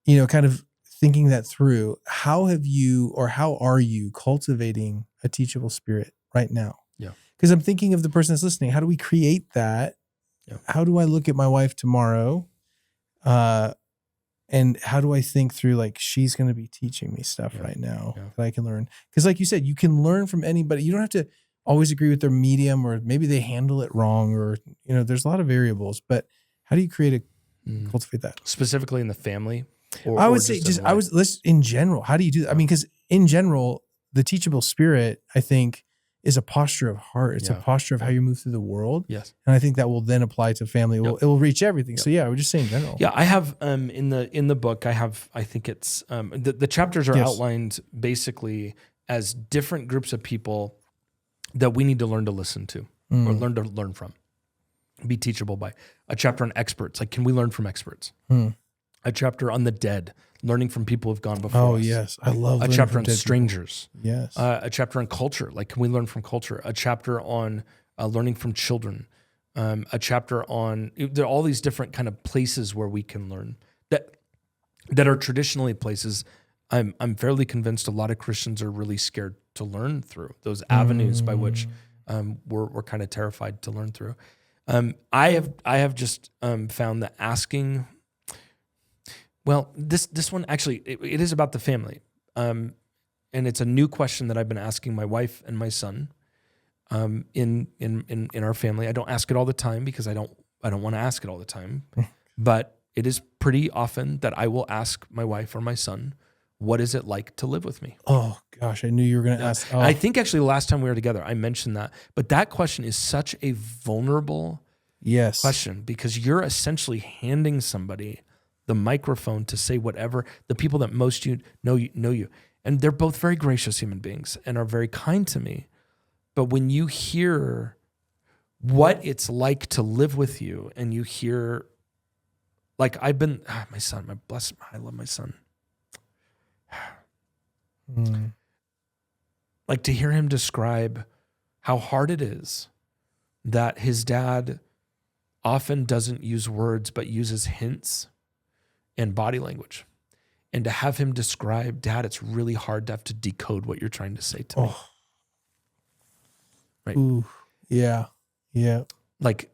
[SPEAKER 1] kind of thinking that through, how are you cultivating a teachable spirit right now?
[SPEAKER 2] Yeah.
[SPEAKER 1] Because I'm thinking of the person that's listening. How do we create that? Yeah. How do I look at my wife tomorrow? And how do I think through, like, she's going to be teaching me stuff right now that I can learn? Because like you said, you can learn from anybody. You don't have to always agree with their medium, or maybe they handle it wrong, or, there's a lot of variables, but how do you cultivate that?
[SPEAKER 2] Specifically in the family?
[SPEAKER 1] I would say let's in general, how do you do that? I mean, because in general, the teachable spirit, I think, is a posture of heart. It's a posture of how you move through the world.
[SPEAKER 2] Yes.
[SPEAKER 1] And I think that will then apply to family. It will reach everything. So I would just say in general.
[SPEAKER 2] Yeah. I have, in the book, I think it's, the chapters are outlined basically as different groups of people that we need to learn to listen to or learn from, be teachable by. A chapter on experts. Like, can we learn from experts? A chapter on the dead, learning from people who've gone before us.
[SPEAKER 1] Oh, yes. I love
[SPEAKER 2] a chapter on strangers.
[SPEAKER 1] People. Yes.
[SPEAKER 2] A chapter on culture. Like, can we learn from culture? A chapter on learning from children. A chapter on, there are all these different kind of places where we can learn that are traditionally places I'm fairly convinced a lot of Christians are really scared to learn through, those avenues by which we're kind of terrified to learn through. I have just found that asking. Well, this one actually it is about the family, and it's a new question that I've been asking my wife and my son in our family. I don't ask it all the time because I don't want to ask it all the time, but it is pretty often that I will ask my wife or my son, "What is it like to live with me?"
[SPEAKER 1] Oh gosh, I knew you were going to ask. Oh.
[SPEAKER 2] I think actually the last time we were together, I mentioned that, but that question is such a vulnerable question because you're essentially handing somebody the microphone to say whatever, the people that most know you. And they're both very gracious human beings and are very kind to me. But when you hear what it's like to live with you and you hear, like my son, I love my son. like to hear him describe how hard it is that his dad often doesn't use words, but uses hints and body language. And to have him describe, Dad, it's really hard to have to decode what you're trying to say to me. Right.
[SPEAKER 1] Ooh, yeah. Yeah.
[SPEAKER 2] Like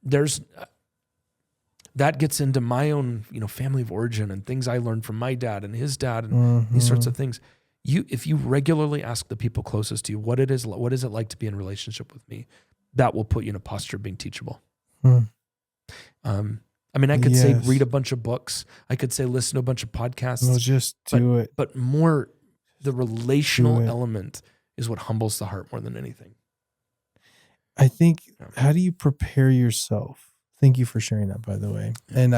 [SPEAKER 2] there's, that gets into my own, family of origin and things I learned from my dad and his dad and these sorts of things. If you regularly ask the people closest to you, what is it like to be in relationship with me? That will put you in a posture of being teachable. I could say read a bunch of books. I could say listen to a bunch of podcasts.
[SPEAKER 1] No, just do it.
[SPEAKER 2] But more, the relational element is what humbles the heart more than anything.
[SPEAKER 1] I think, how do you prepare yourself? Thank you for sharing that, by the way. Yeah. And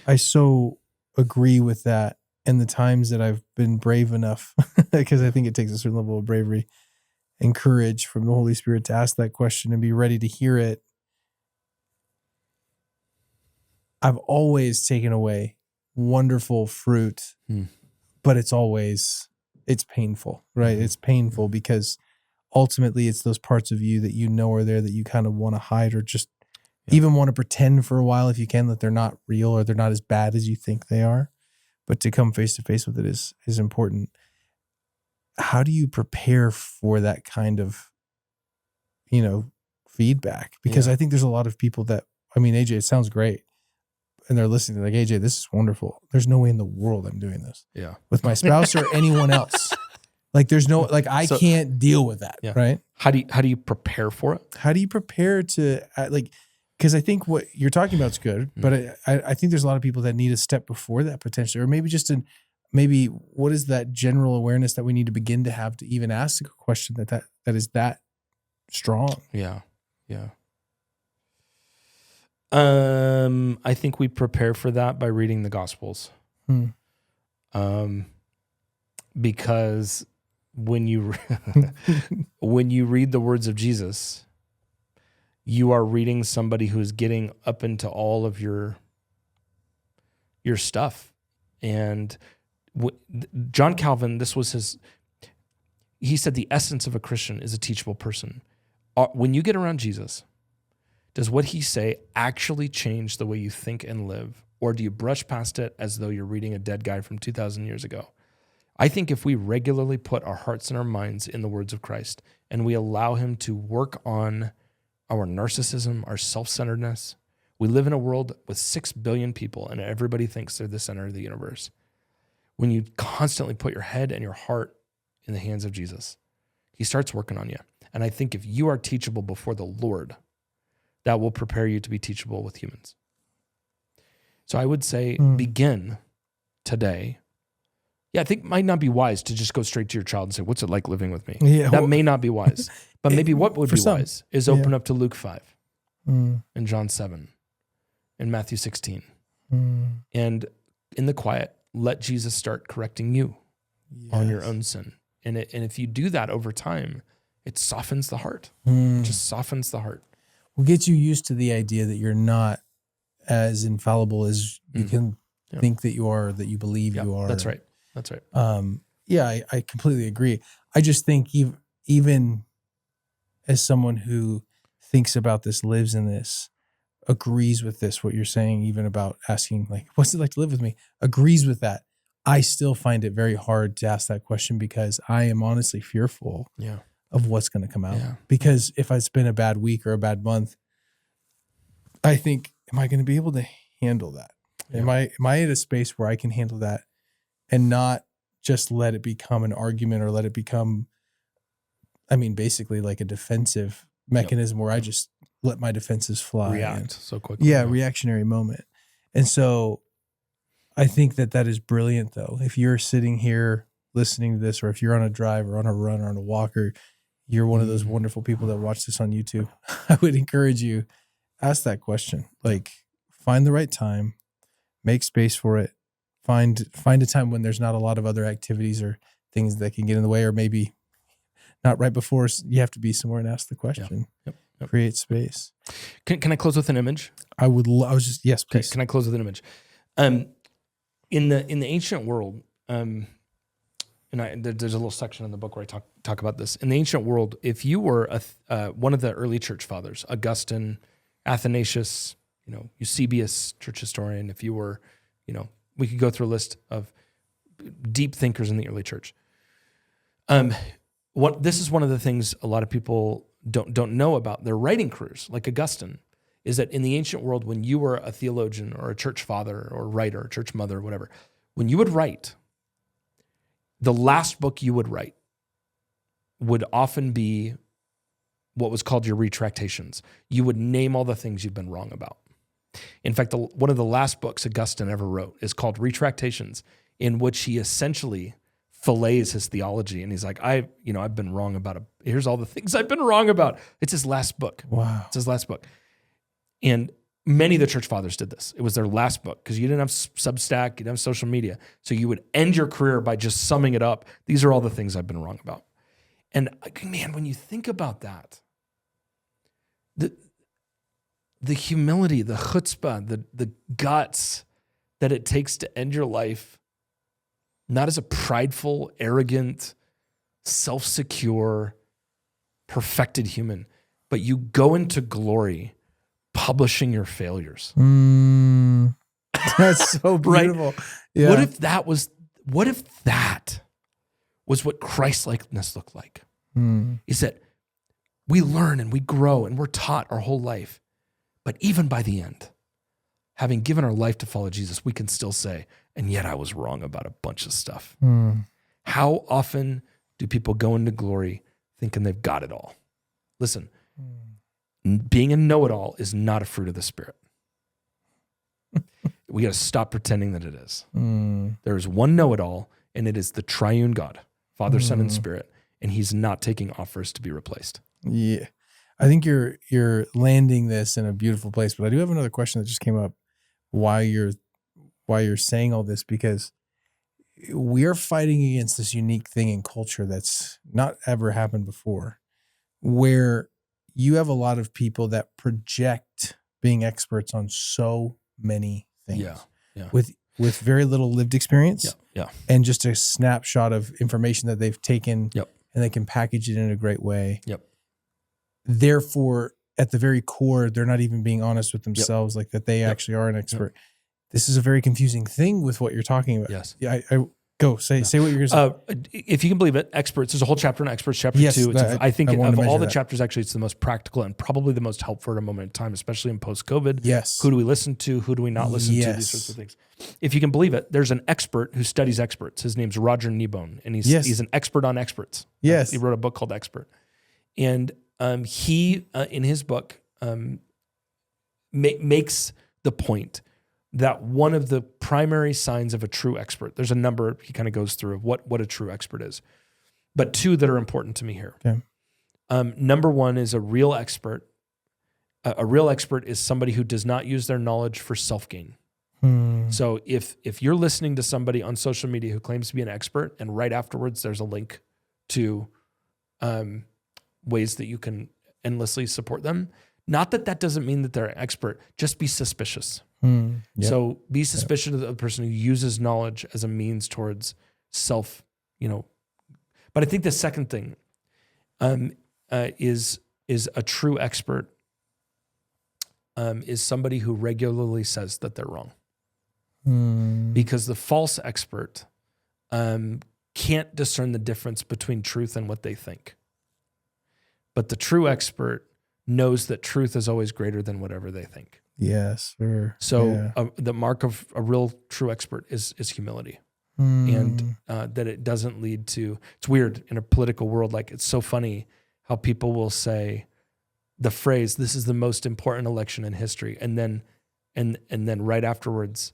[SPEAKER 1] I so agree with that. And the times that I've been brave enough, because I think it takes a certain level of bravery and courage from the Holy Spirit to ask that question and be ready to hear it. I've always taken away wonderful fruit, but it's painful, right? It's painful because ultimately it's those parts of you that are there that you kind of want to hide or just even want to pretend for a while if you can that they're not real or they're not as bad as you think they are. But to come face to face with it is important. How do you prepare for that kind of, feedback? Because I think there's a lot of people that, AJ, it sounds great. And they're listening, they're like, AJ, this is wonderful. There's no way in the world I'm doing this with my spouse or anyone else. Like there's no, I can't deal with that. Right.
[SPEAKER 2] How do you prepare for it?
[SPEAKER 1] How do you prepare to because I think what you're talking about is good, but I think there's a lot of people that need a step before that potentially, or maybe maybe what is that general awareness that we need to begin to have to even ask a question that is that strong?
[SPEAKER 2] Yeah. Yeah. I think we prepare for that by reading the Gospels. Because when you read the words of Jesus, you are reading somebody who's getting up into all of your stuff. And John Calvin, he said the essence of a Christian is a teachable person. When you get around Jesus, does what he say actually change the way you think and live? Or do you brush past it as though you're reading a dead guy from 2,000 years ago? I think if we regularly put our hearts and our minds in the words of Christ and we allow him to work on our narcissism, our self-centeredness, we live in a world with 6 billion people and everybody thinks they're the center of the universe. When you constantly put your head and your heart in the hands of Jesus, he starts working on you. And I think if you are teachable before the Lord, that will prepare you to be teachable with humans. So I would say begin today. Yeah, I think it might not be wise to just go straight to your child and say, what's it like living with me? Yeah, that may not be wise. But maybe what would be wise is open up to Luke 5 and John 7 and Matthew 16. And in the quiet, let Jesus start correcting you on your own sin. And if you do that over time, it softens the heart. It just softens the heart.
[SPEAKER 1] Will get you used to the idea that you're not as infallible as you can think that you are, that you believe you are.
[SPEAKER 2] That's right. That's right.
[SPEAKER 1] I completely agree. I just think even as someone who thinks about this, lives in this, agrees with this, what you're saying, even about asking, what's it like to live with me? Agrees with that. I still find it very hard to ask that question because I am honestly fearful of what's going to come out. Yeah. Because if it's been a bad week or a bad month, I think, am I going to be able to handle that? Yeah. Am I at a space where I can handle that and not just let it become an argument or let it become, basically like a defensive mechanism where I just let my defenses fly.
[SPEAKER 2] React so quickly.
[SPEAKER 1] Yeah, reactionary moment. And so I think that is brilliant though. If you're sitting here listening to this, or if you're on a drive or on a run or on a walk, or you're one of those wonderful people that watch this on YouTube, I would encourage you, ask that question. Find the right time, make space for it. Find a time when there's not a lot of other activities or things that can get in the way, or maybe not right before you have to be somewhere and ask the question. Yep. Create space.
[SPEAKER 2] Can I close with an image?
[SPEAKER 1] Yes, please.
[SPEAKER 2] Can I close with an image? In the ancient world, there's a little section in the book where I talk about this. In the ancient world, if you were one of the early church fathers, Augustine, Athanasius, Eusebius, church historian, if you were, we could go through a list of deep thinkers in the early church. This is one of the things a lot of people don't know about their writing careers, like Augustine, is that in the ancient world, when you were a theologian or a church father or writer, or church mother, or whatever, when you would write, the last book you would write would often be what was called your retractations. You would name all the things you've been wrong about. In fact, one of the last books Augustine ever wrote is called Retractations, in which he essentially fillets his theology. And he's like, I've been wrong about here's all the things I've been wrong about. It's his last book.
[SPEAKER 1] Wow.
[SPEAKER 2] It's his last book. And many of the church fathers did this. It was their last book because you didn't have Substack, you didn't have social media. So you would end your career by just summing it up. These are all the things I've been wrong about. And man, when you think about that, the humility, the chutzpah, the guts that it takes to end your life, not as a prideful, arrogant, self-secure, perfected human, but you go into glory publishing your failures.
[SPEAKER 1] That's so beautiful.
[SPEAKER 2] Right?
[SPEAKER 1] Yeah.
[SPEAKER 2] What if that was what Christ-likeness looked like? Is that we learn and we grow and we're taught our whole life. But even by the end, having given our life to follow Jesus, we can still say, and yet I was wrong about a bunch of stuff. How often do people go into glory thinking they've got it all? Listen, being a know-it-all is not a fruit of the Spirit. We got to stop pretending that it is. There is one know-it-all, and it is the triune God, Father, Son, and Spirit, and he's not taking offers to be replaced.
[SPEAKER 1] Yeah. I think you're landing this in a beautiful place, but I do have another question that just came up while you're saying all this, because we are fighting against this unique thing in culture that's not ever happened before, where you have a lot of people that project being experts on so many things with very little lived experience and just a snapshot of information that they've taken and they can package it in a great way. Therefore, at the very core, they're not even being honest with themselves, like that they actually are an expert. This is a very confusing thing with what you're talking about.
[SPEAKER 2] Yes.
[SPEAKER 1] Yeah. Go say what you're going to say.
[SPEAKER 2] If you can believe it, experts. There's a whole chapter on experts. Chapter 2. I think of all the chapters, actually, it's the most practical and probably the most helpful at a moment in time, especially in post-COVID.
[SPEAKER 1] Yes.
[SPEAKER 2] Who do we listen to? Who do we not listen to? These sorts of things. If you can believe it, there's an expert who studies experts. His name's Roger Kneebone, and he's an expert on experts.
[SPEAKER 1] Yes.
[SPEAKER 2] He wrote a book called Expert, and he in his book makes the point that one of the primary signs of a true expert, there's a number he kind of goes through of what a true expert is, but two that are important to me here.
[SPEAKER 1] Okay.
[SPEAKER 2] Number one is a real expert. A real expert is somebody who does not use their knowledge for self-gain. So if you're listening to somebody on social media who claims to be an expert, and right afterwards there's a link to ways that you can endlessly support them, not that doesn't mean that they're an expert, just be suspicious. So be suspicious of the person who uses knowledge as a means towards self, But I think the second thing is a true expert is somebody who regularly says that they're wrong. Because the false expert can't discern the difference between truth and what they think. But the true expert knows that truth is always greater than whatever they think.
[SPEAKER 1] Yes, sir.
[SPEAKER 2] So the mark of a real true expert is humility. And that it doesn't lead to, it's weird in a political world, like it's so funny how people will say the phrase, this is the most important election in history. And then right afterwards,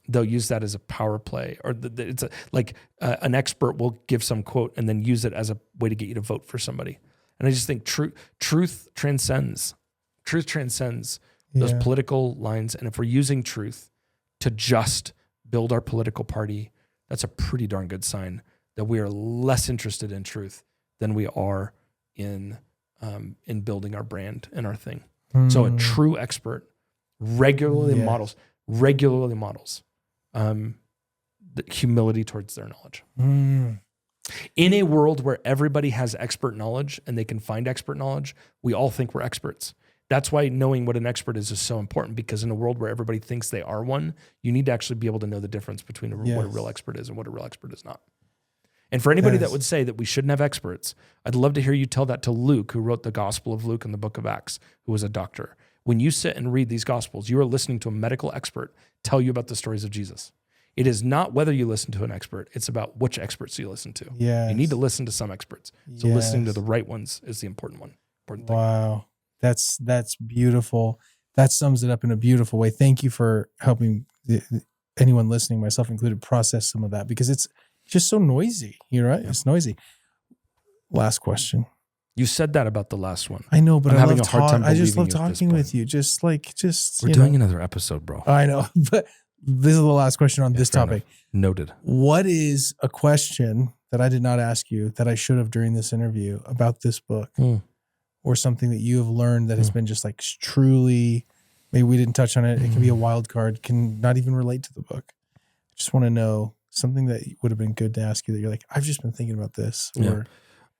[SPEAKER 2] they'll use that as a power play, or it's an expert will give some quote and then use it as a way to get you to vote for somebody. And I just think truth transcends those political lines. And if we're using truth to just build our political party, that's a pretty darn good sign that we are less interested in truth than we are in building our brand and our thing. So a true expert regularly models the the humility towards their knowledge.
[SPEAKER 1] Mm.
[SPEAKER 2] In a world where everybody has expert knowledge and they can find expert knowledge, we all think we're experts. That's why knowing what an expert is so important, because in a world where everybody thinks they are one, you need to actually be able to know the difference between what a real expert is and what a real expert is not. And for anybody that would say that we shouldn't have experts, I'd love to hear you tell that to Luke, who wrote the Gospel of Luke and the book of Acts, who was a doctor. When you sit and read these Gospels, you are listening to a medical expert tell you about the stories of Jesus. It is not whether you listen to an expert, it's about which experts you listen to.
[SPEAKER 1] Yes.
[SPEAKER 2] You need to listen to some experts. So listening to the right ones is the important thing.
[SPEAKER 1] Wow. That's beautiful. That sums it up in a beautiful way. Thank you for helping anyone listening, myself included, process some of that, because it's just so noisy. You're right. Yeah. It's noisy. Last question.
[SPEAKER 2] You said that about the last one.
[SPEAKER 1] I know, but
[SPEAKER 2] I'm having a hard time.
[SPEAKER 1] I just love talking with you.
[SPEAKER 2] We're doing another episode, bro.
[SPEAKER 1] I know, but this is the last question on this topic.
[SPEAKER 2] Enough. Noted.
[SPEAKER 1] What is a question that I did not ask you that I should have during this interview about this book, or something that you have learned that has been just like truly, maybe we didn't touch on it. It can be a wild card, can not even relate to the book. I just want to know something that would have been good to ask you that you're like, I've just been thinking about this. Or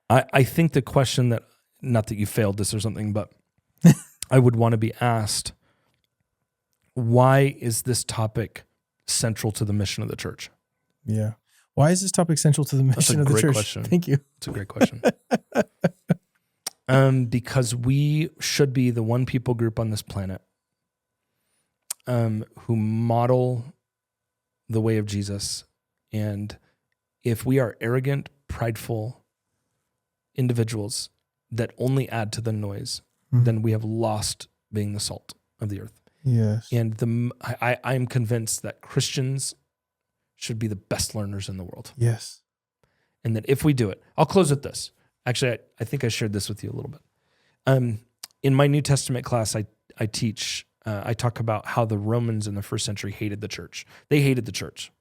[SPEAKER 2] I think the question that, not that you failed this or something, but I would want to be asked, why is this topic central to the mission of the church?
[SPEAKER 1] Yeah. Why is this topic central to the mission of the church? That's a great
[SPEAKER 2] question.
[SPEAKER 1] Thank you.
[SPEAKER 2] It's a great question. Because we should be the one people group on this planet who model the way of Jesus. And if we are arrogant, prideful individuals that only add to the noise, then we have lost being the salt of the earth.
[SPEAKER 1] Yes.
[SPEAKER 2] And I am convinced that Christians should be the best learners in the world.
[SPEAKER 1] Yes.
[SPEAKER 2] And that if we do it, I'll close with this. Actually, I think I shared this with you a little bit. In my New Testament class, I teach, I talk about how the Romans in the first century hated the church. They hated the church.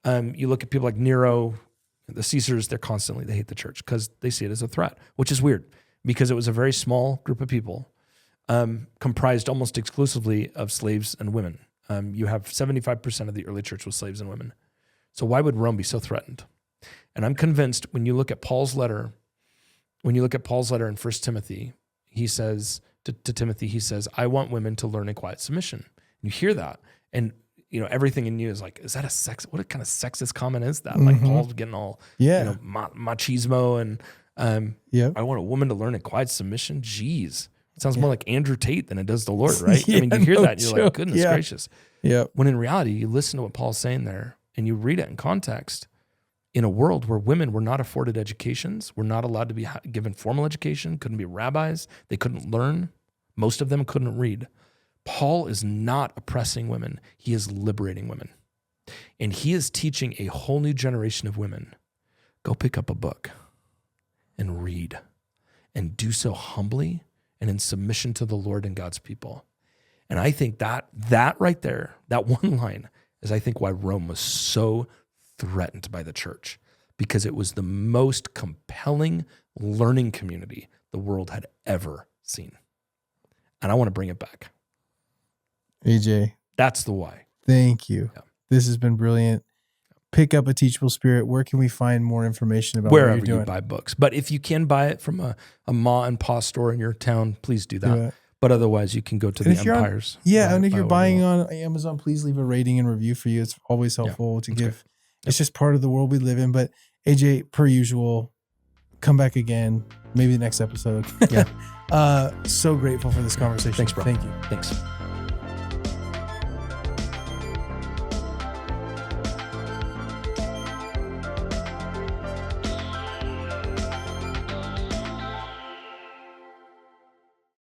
[SPEAKER 2] You look at people like Nero, the Caesars, they hate the church because they see it as a threat, which is weird because it was a very small group of people comprised almost exclusively of slaves and women. You have 75% of the early church was slaves and women. So why would Rome be so threatened? And I'm convinced when you look at Paul's letter, in 1 Timothy, he says to Timothy, he says, I want women to learn in quiet submission. And you hear that, and everything in you is like, is that what kind of sexist comment is that? Like Paul's getting all, machismo and I want a woman to learn in quiet submission. Jeez. It sounds more like Andrew Tate than it does the Lord, right? You hear that and you're like, goodness gracious.
[SPEAKER 1] Yeah.
[SPEAKER 2] When in reality, you listen to what Paul's saying there and you read it in context. In a world where women were not afforded educations, were not allowed to be given formal education, couldn't be rabbis, they couldn't learn, most of them couldn't read. Paul is not oppressing women, he is liberating women. And he is teaching a whole new generation of women, go pick up a book and read, and do so humbly and in submission to the Lord and God's people. And I think that right there, that one line, is I think why Rome was so threatened by the church, because it was the most compelling learning community the world had ever seen. And I want to bring it back.
[SPEAKER 1] AJ.
[SPEAKER 2] That's the why.
[SPEAKER 1] Thank you.
[SPEAKER 2] Yeah.
[SPEAKER 1] This has been brilliant. Pick up a Teachable Spirit. Where can we find more information about
[SPEAKER 2] wherever
[SPEAKER 1] what you're doing?
[SPEAKER 2] You buy books? But if you can buy it from a ma and pa store in your town, please do that. But otherwise, you can go to the Empires.
[SPEAKER 1] And if you're buying on Amazon, please leave a rating and review for you. It's always helpful to give. Great. It's just part of the world we live in. But AJ, per usual, come back again. Maybe the next episode. Yeah. So grateful for this conversation.
[SPEAKER 2] Thanks, bro.
[SPEAKER 1] Thank you.
[SPEAKER 2] Thanks.